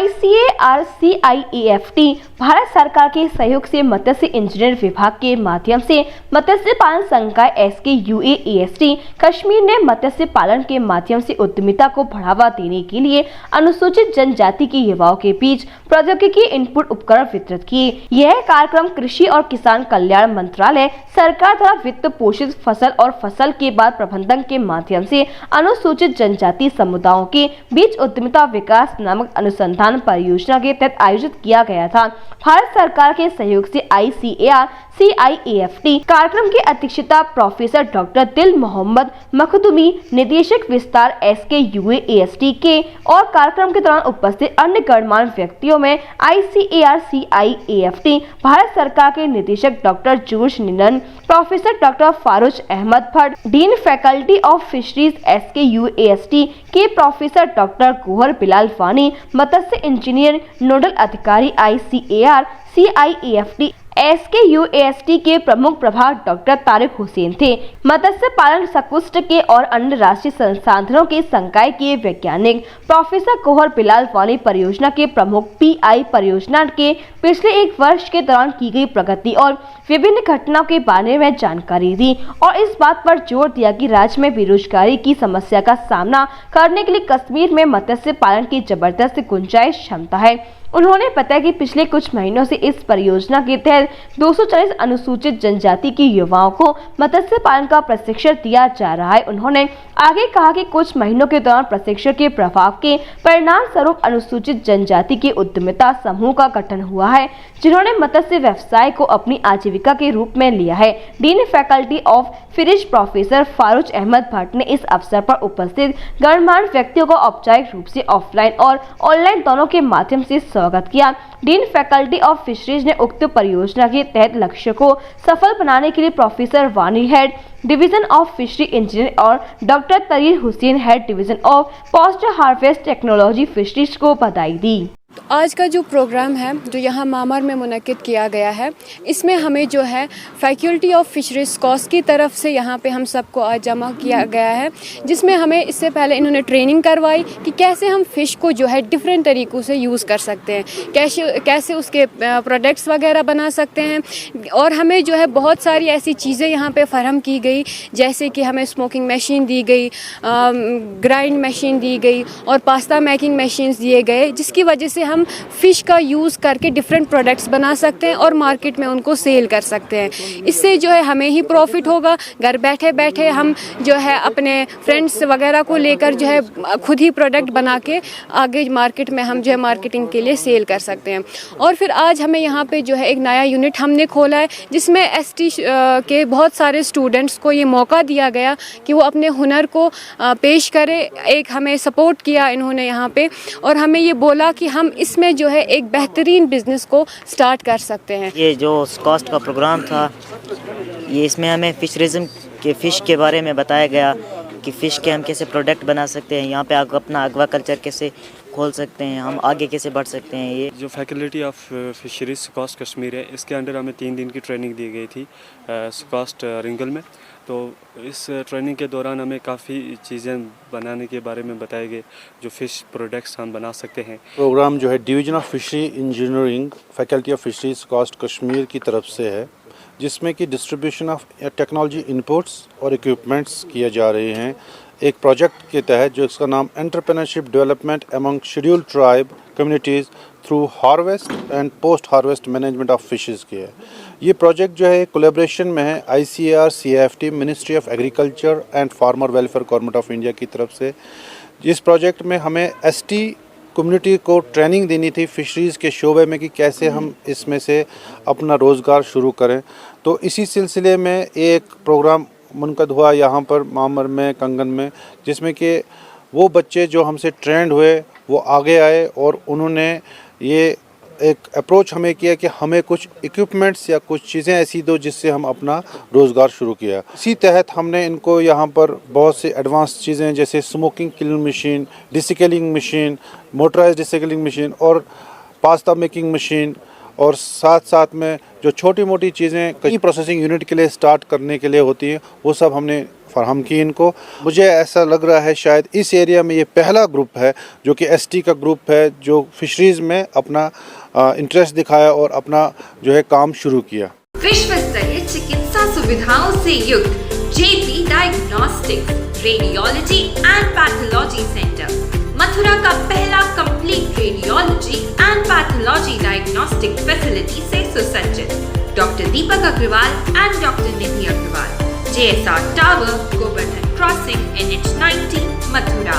ICAR-CIEFT Bharat सरकार के सहयोग से मत्स्य इंजीनियर विभाग के माध्यम से मत्स्य पालन संकाय SKUAEST कश्मीर ने मत्स्य पालन के माध्यम से उद्यमिता को बढ़ावा देने के लिए अनुसूचित जनजाति के युवाओं के बीच प्रौद्योगिकी इनपुट उपकरण वितरित किए। यह कार्यक्रम कृषि और किसान कल्याण मंत्रालय सरकार द्वारा वित्त पोषित फसल और फसल के बाद प्रबंधन के माध्यम से अनुसूचित जनजाति समुदायों के बीच उद्यमिता विकास नामक अनुसंधान परियोजना के तहत आयोजित किया गया था। भारत सरकार के सहयोग से ICAR-CIEFT कार्यक्रम की अध्यक्षता प्रोफेसर डॉक्टर दिल मोहम्मद मखदूमी, निदेशक विस्तार SKUAEST के और कार्यक्रम के दौरान उपस्थित अन्य गणमान्य व्यक्तियों में ICAR-CIEFT भारत सरकार के निदेशक doctor George Ninan, professor doctor Farooz Ahmad Bhat, dean faculty of fisheries SKUAST के प्रोफेसर डॉक्टर गोहर बिलाल वानी, मत्स्य इंजीनियर नोडल अधिकारी ICAR-CIEFT SKUAST के प्रमुख प्रभाग डॉक्टर तारिक हुसैन थे। मत्स्य पालन संकुष्ट के और अन्य राष्ट्रीय संसाधनों के संकाय के वैज्ञानिक प्रोफेसर गोहर बिलाल वानी परियोजना के प्रमुख PI परियोजना के पिछले एक वर्ष के दौरान की गई प्रगति और विभिन्न घटनाओं के बारे में जानकारी दी और इस बात पर जोर दिया कि राज्य में बेरोजगारी की समस्या का सामना करने के लिए कश्मीर में मत्स्य पालन की जबरदस्त गुंजाइश क्षमता है। उन्होंने बताया कि पिछले कुछ महीनों से इस परियोजना के तहत 240 अनुसूचित जनजाति के युवाओं को मत्स्य पालन का प्रशिक्षण दिया जा रहा है। उन्होंने आगे कहा कि कुछ महीनों के दौरान प्रशिक्षण के प्रभाव के परिणाम स्वरूप अनुसूचित जनजाति के उद्यमिता समूह का गठन हुआ है, जिन्होंने मत्स्य व्यवसाय को अपनी आजीविका के रूप में लिया है। Dean faculty of fisheries professor Farooz Ahmad Bhat ने इस अवसर पर उपस्थित गणमान्य व्यक्तियों को औपचारिक रूप से ऑफलाइन और ऑनलाइन दोनों के माध्यम से स्वागत किया। डीन फैकल्टी ऑफ फिशरीज ने उक्त परियोजना के तहत लक्ष्य को सफल बनाने के लिए professor Wani head division of fishery engineer और doctor Tarir Hussain head division of post harvest technology fisheries को बधाई दी। आज का जो प्रोग्राम है जो यहाँ मामर में मुनक्किद किया गया है, इसमें हमें जो है फैकल्टी ऑफ फिशरीज कॉस्ट की तरफ से यहाँ पे हम सबको आज जमा किया गया है, जिसमें हमें इससे पहले इन्होंने ट्रेनिंग करवाई कि कैसे हम फ़िश को जो है डिफरेंट तरीक़ों से यूज़ कर सकते हैं, कैसे उसके प्रोडक्ट्स वगैरह बना सकते हैं। और हमें जो है बहुत सारी ऐसी चीज़ें यहाँ पर फराहम की गई, जैसे कि हमें स्मोकिंग मशीन दी गई, ग्राइंड मशीन दी गई और पास्ता मेकिंग मशीन्स दिए गए, जिसकी वजह से हम फ़िश का यूज़ करके डिफरेंट प्रोडक्ट्स बना सकते हैं और मार्केट में उनको सेल कर सकते हैं। इससे जो है हमें ही प्रॉफिट होगा। घर बैठे बैठे हम जो है अपने फ्रेंड्स वगैरह को लेकर जो है खुद ही प्रोडक्ट बना के आगे मार्केट में हम जो है मार्केटिंग के लिए सेल कर सकते हैं। और फिर आज हमें यहाँ पे जो है एक नया यूनिट हमने खोला है, जिसमें ST के बहुत सारे स्टूडेंट्स को ये मौका दिया गया कि वो अपने हुनर को पेश करें। एक हमें सपोर्ट किया इन्होंने यहाँ पे और हमें ये बोला कि हम इसमें जो है एक बेहतरीन बिजनेस को स्टार्ट कर सकते हैं। ये जो कॉस्ट का प्रोग्राम था, ये इसमें हमें फिशरिज्म के फ़िश के बारे में बताया गया कि फ़िश के हम कैसे प्रोडक्ट बना सकते हैं, यहाँ पे अपना एक्वा कल्चर कैसे खोल सकते हैं, हम आगे कैसे बढ़ सकते हैं। ये जो faculty of fisheries cost Kashmir है, इसके अंडर हमें 3 दिन की ट्रेनिंग दी गई थी कॉस्ट रिंगल में। तो इस ट्रेनिंग के दौरान हमें काफ़ी चीज़ें बनाने के बारे में बताए गए, जो फ़िश प्रोडक्ट्स हम बना सकते हैं। प्रोग्राम जो है division of fishery engineering faculty of fisheries cost Kashmir की तरफ से है, जिसमें कि डिस्ट्रीब्यूशन ऑफ टेक्नोलॉजी इनपुट्स और इक्विपमेंट्स किए जा रहे हैं एक प्रोजेक्ट के तहत, जो इसका नाम entrepreneurship development among scheduled tribe communities through harvest and post harvest management of fishes की है। ये प्रोजेक्ट जो है कोलैबोरेशन में है ICAR-CIEFT, ministry of agriculture and farmer welfare government of India की तरफ से। इस प्रोजेक्ट में हमें ST कम्युनिटी को ट्रेनिंग देनी थी फिशरीज़ के शोबे में कि कैसे हम इसमें से अपना रोज़गार शुरू करें। तो इसी सिलसिले में एक प्रोग्राम मुनक़द हुआ यहाँ पर मामर में, कंगन में, जिसमें कि वो बच्चे जो हमसे ट्रेंड हुए वो आगे आए और उन्होंने ये एक अप्रोच हमें किया कि हमें कुछ इक्विपमेंट्स या कुछ चीज़ें ऐसी दो जिससे हम अपना रोज़गार शुरू किया। इसी तहत हमने इनको यहाँ पर बहुत से एडवांस चीज़ें जैसे smoking killing machine, descaling machine, motorized descaling machine और पास्ता मेकिंग मशीन और साथ साथ में जो छोटी मोटी चीज़ें कई प्रोसेसिंग यूनिट के लिए स्टार्ट करने के लिए होती हैं, वो सब हमने फराहम की इनको। मुझे ऐसा लग रहा है शायद इस एरिया में ये पहला ग्रुप है जो कि एसटी का ग्रुप है जो फिशरीज़ में अपना इंटरेस्ट दिखाया और अपना जो है काम शुरू किया। विश्व स्तरीय चिकित्सा सुविधाओं से युक्त JP diagnostics radiology and pathology centre Mathura का पहला complete radiology and pathology diagnostic facility से सुसज्जित। Doctor Deepak Agarwal and doctor Nidhi Agarwal, JSR tower, Govardhan crossing, NH90, Mathura.